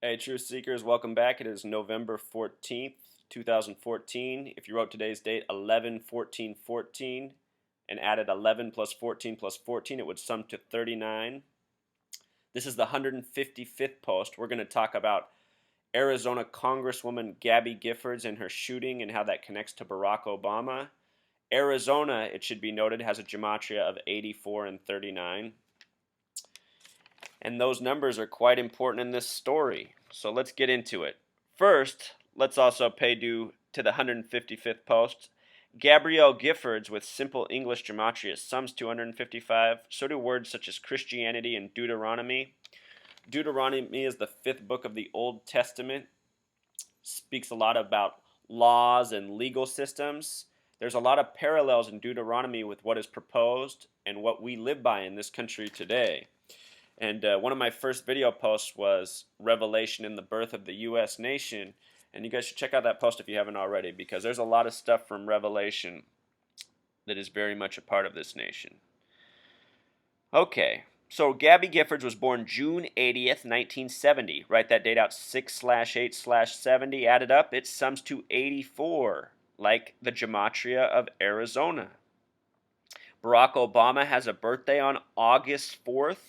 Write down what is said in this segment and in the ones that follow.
Hey, Truth Seekers, welcome back. It is November 14th, 2014. If you wrote today's date 11-14-14 and added 11 plus 14 plus 14, it would sum to 39. This is the 155th post. We're going to talk about Arizona Congresswoman Gabby Giffords and her shooting and how that connects to Barack Obama. Arizona, it should be noted, has a gematria of 84 and 39. And those numbers are quite important in this story. So let's get into it. First, let's also pay due to the 155th post. Gabrielle Giffords with simple English gematria sums to 155. So do words such as Christianity and Deuteronomy. Deuteronomy is the fifth book of the Old Testament. Speaks a lot about laws and legal systems. There's a lot of parallels in Deuteronomy with what is proposed and what we live by in this country today. And one of my first video posts was Revelation in the Birth of the U.S. Nation. And you guys should check out that post if you haven't already, because there's a lot of stuff from Revelation that is very much a part of this nation. Okay, so Gabby Giffords was born June 80th, 1970. Write that date out, 6/8/70. Add it up, it sums to 84, like the gematria of Arizona. Barack Obama has a birthday on August 4th.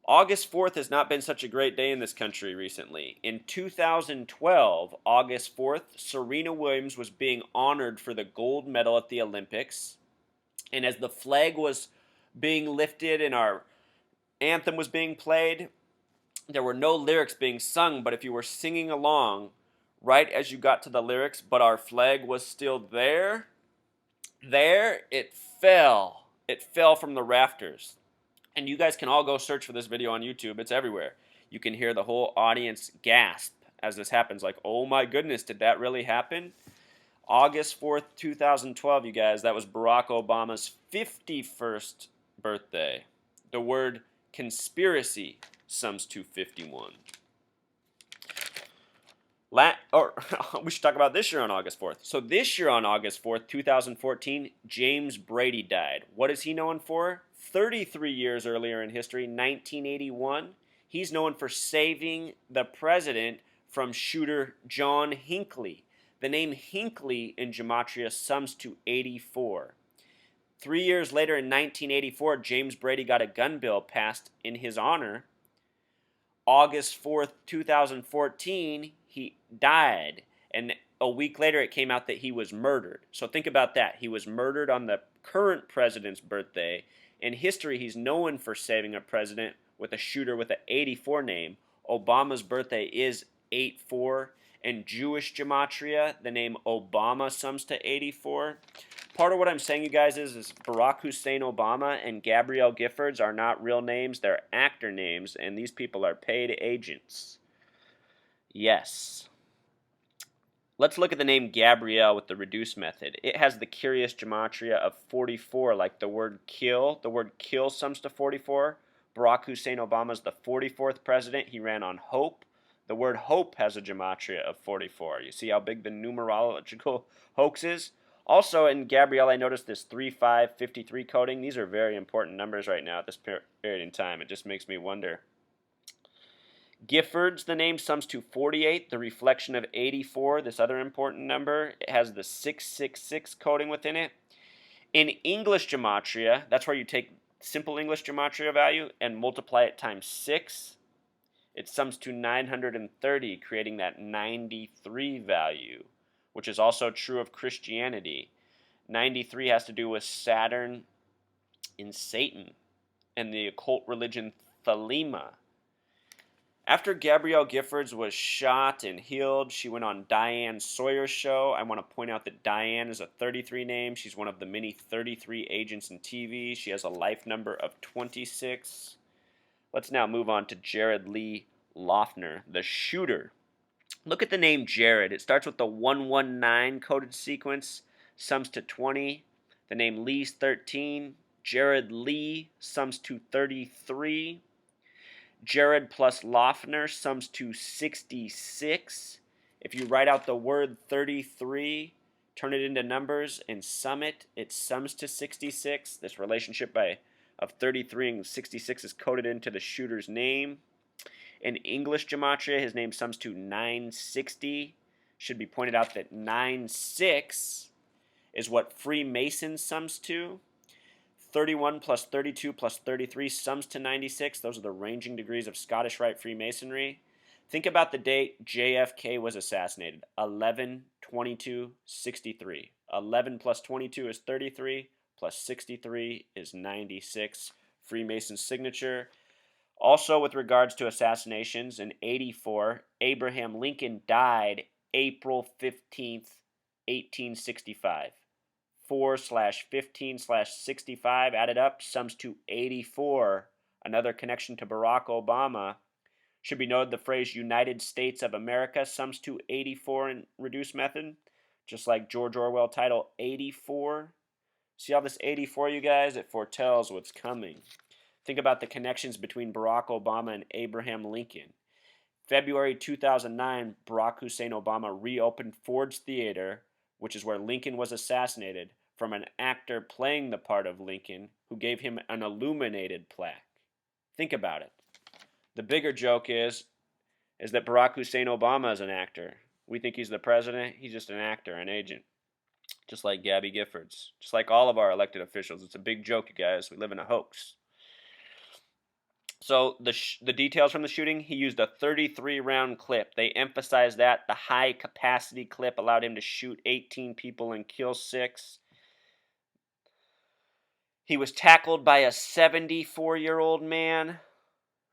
August 4th has not been such a great day in this country recently. In 2012, August 4th, Serena Williams was being honored for the gold medal at the Olympics. And as the flag was being lifted and our anthem was being played, there were no lyrics being sung, but if you were singing along, right as you got to the lyrics, but our flag was still there, it fell. It fell from the rafters. And you guys can all go search for this video on YouTube. It's everywhere. You can hear the whole audience gasp as this happens. Like, oh my goodness, did that really happen? August 4th, 2012, you guys. That was Barack Obama's 51st birthday. The word conspiracy sums to 51. We should talk about this year on August 4th. So this year on August 4th, 2014, James Brady died. What is he known for? 33 years earlier in history, 1981, he's known for saving the president from shooter John Hinckley. The name Hinckley in gematria sums to 84. 3 years later, in 1984, James Brady got a gun bill passed in his honor. August 4th, 2014, he died. And a week later, it came out that he was murdered. So think about that. He was murdered on the current president's birthday. In history, he's known for saving a president with a shooter with an 84 name. Obama's birthday is 84. In Jewish gematria, the name Obama sums to 84. Part of what I'm saying, you guys, is Barack Hussein Obama and Gabrielle Giffords are not real names. They're actor names, and these people are paid agents. Yes. Let's look at the name Gabrielle with the reduce method. It has the curious gematria of 44, like the word kill. The word kill sums to 44. Barack Hussein Obama is the 44th president. He ran on hope. The word hope has a gematria of 44. You see how big the numerological hoax is? Also, in Gabrielle, I noticed this 3553 coding. These are very important numbers right now at this period in time. It just makes me wonder. Giffords, the name sums to 48, the reflection of 84, this other important number. It has the 666 coding within it. In English gematria, that's where you take simple English gematria value and multiply it times 6. It sums to 930, creating that 93 value, which is also true of Christianity. 93 has to do with Saturn and Satan and the occult religion Thelema. After Gabrielle Giffords was shot and healed, she went on Diane Sawyer's show. I want to point out that Diane is a 33 name. She's one of the many 33 agents in TV. She has a life number of 26. Let's now move on to Jared Lee Loughner, the shooter. Look at the name Jared. It starts with the 119 coded sequence, sums to 20. The name Lee's 13. Jared Lee sums to 33. Jared plus Loughner sums to 66. If you write out the word 33, turn it into numbers, and sum it, it sums to 66. This relationship of 33 and 66 is coded into the shooter's name. In English gematria, his name sums to 960. Should be pointed out that 96 is what Freemason sums to. 31 plus 32 plus 33 sums to 96. Those are the ranging degrees of Scottish Rite Freemasonry. Think about the date JFK was assassinated. 11/22/63. 11 plus 22 is 33, plus 63 is 96. Freemason signature. Also, with regards to assassinations, in 84, Abraham Lincoln died April 15th, 1865. 4/15/65 added up sums to 84. Another connection to Barack Obama. Should be noted the phrase United States of America sums to 84 in reduced method, just like George Orwell title 84. See all this 84, you guys? It foretells what's coming. Think about the connections between Barack Obama and Abraham Lincoln. February 2009, Barack Hussein Obama reopened Ford's Theater, which is where Lincoln was assassinated, from an actor playing the part of Lincoln who gave him an illuminated plaque. Think about it. The bigger joke is that Barack Hussein Obama is an actor. We think he's the president. He's just an actor, an agent. Just like Gabby Giffords. Just like all of our elected officials. It's a big joke, you guys. We live in a hoax. So the details from the shooting, he used a 33-round clip. They emphasized that. The high-capacity clip allowed him to shoot 18 people and kill 6. He was tackled by a 74-year-old man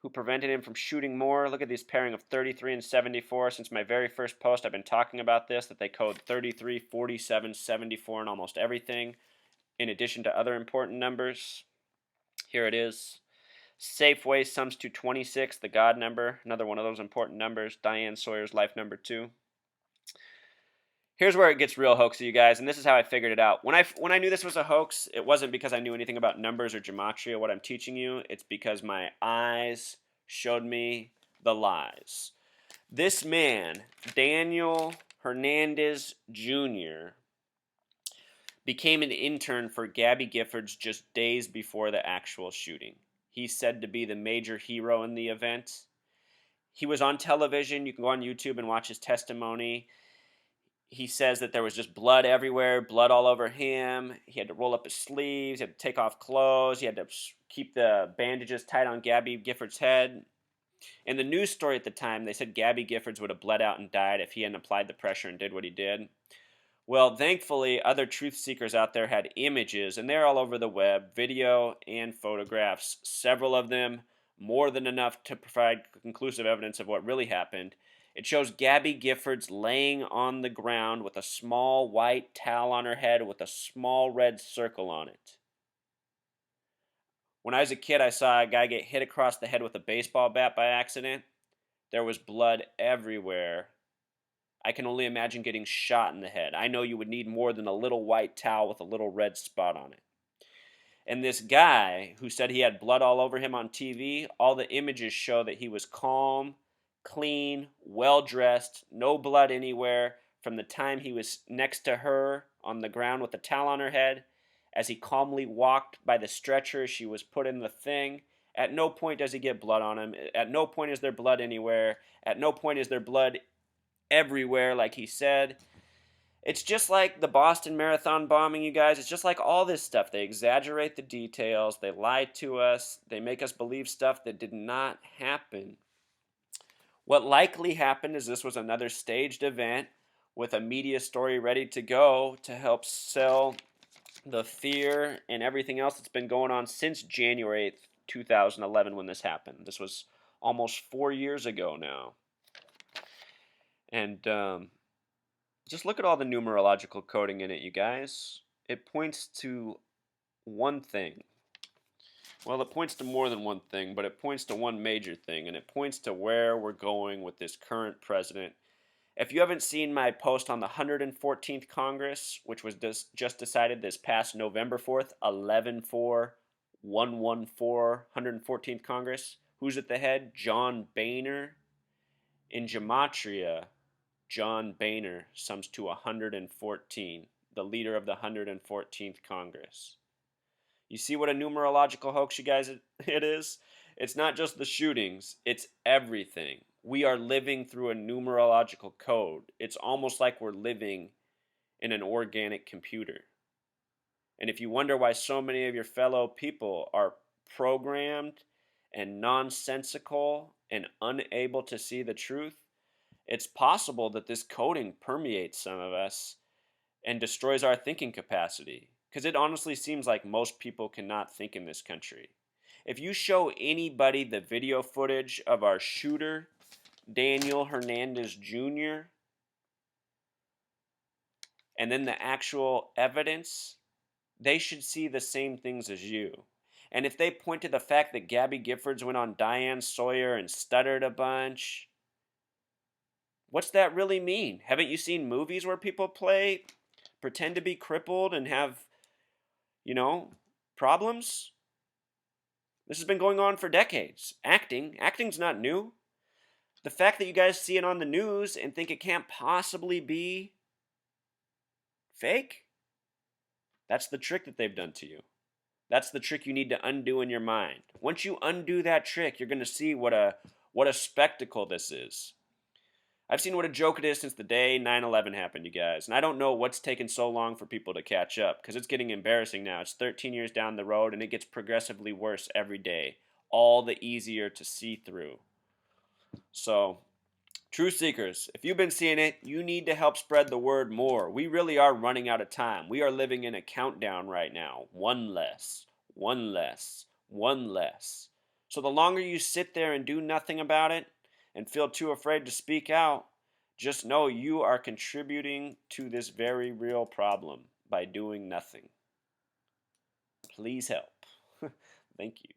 who prevented him from shooting more. Look at this pairing of 33 and 74. Since my very first post, I've been talking about this, that they code 33, 47, 74 in almost everything, in addition to other important numbers. Here it is. Safeway sums to 26, the God number, another one of those important numbers. Diane Sawyer's life number 2. Here's where it gets real hoaxy, you guys, and this is how I figured it out. When I knew this was a hoax, it wasn't because I knew anything about numbers or gematria, what I'm teaching you. It's because my eyes showed me the lies. This man, Daniel Hernandez Jr., became an intern for Gabby Giffords just days before the actual shooting. He's said to be the major hero in the event. He was on television. You can go on YouTube and watch his testimony. He says that there was just blood everywhere, blood all over him. He had to roll up his sleeves. He had to take off clothes. He had to keep the bandages tight on Gabby Giffords' head. In the news story at the time, they said Gabby Giffords would have bled out and died if he hadn't applied the pressure and did what he did. Well, thankfully, other truth seekers out there had images, and they're all over the web, video and photographs, several of them, more than enough to provide conclusive evidence of what really happened. It shows Gabby Giffords laying on the ground with a small white towel on her head with a small red circle on it. When I was a kid, I saw a guy get hit across the head with a baseball bat by accident. There was blood everywhere. I can only imagine getting shot in the head. I know you would need more than a little white towel with a little red spot on it. And this guy who said he had blood all over him on TV, all the images show that he was calm, clean, well-dressed, no blood anywhere from the time he was next to her on the ground with a towel on her head, as he calmly walked by the stretcher she was put in the thing. At no point does he get blood on him. At no point is there blood anywhere. At no point is there blood everywhere, like he said. It's just like the Boston Marathon bombing, you guys. It's just like all this stuff. They exaggerate the details. They lie to us. They make us believe stuff that did not happen. What likely happened is this was another staged event with a media story ready to go to help sell the fear and everything else that's been going on since January 8th, 2011 when this happened. This was almost 4 years ago now. And just look at all the numerological coding in it, you guys. It points to one thing. Well, it points to more than one thing, but it points to one major thing, and it points to where we're going with this current president. If you haven't seen my post on the 114th Congress, which was just decided this past November 4th, 11/4/114, 114th Congress, who's at the head? John Boehner. In Gematria, John Boehner sums to 114, the leader of the 114th Congress. You see what a numerological hoax, you guys, it is? It's not just the shootings, it's everything. We are living through a numerological code. It's almost like we're living in an organic computer. And if you wonder why so many of your fellow people are programmed and nonsensical and unable to see the truth, it's possible that this coding permeates some of us and destroys our thinking capacity. Because it honestly seems like most people cannot think in this country. If you show anybody the video footage of our shooter, Daniel Hernandez Jr., and then the actual evidence, they should see the same things as you. And if they point to the fact that Gabby Giffords went on Diane Sawyer and stuttered a bunch, what's that really mean? Haven't you seen movies where people pretend to be crippled and have, problems? This has been going on for decades. Acting's not new. The fact that you guys see it on the news and think it can't possibly be fake, that's the trick that they've done to you. That's the trick you need to undo in your mind. Once you undo that trick, you're going to see what a spectacle this is. I've seen what a joke it is since the day 9/11 happened, you guys. And I don't know what's taken so long for people to catch up, because it's getting embarrassing now. It's 13 years down the road, and it gets progressively worse every day. All the easier to see through. So, true seekers, if you've been seeing it, you need to help spread the word more. We really are running out of time. We are living in a countdown right now. One less, one less, one less. So the longer you sit there and do nothing about it and feel too afraid to speak out, just know you are contributing to this very real problem by doing nothing. Please help. Thank you.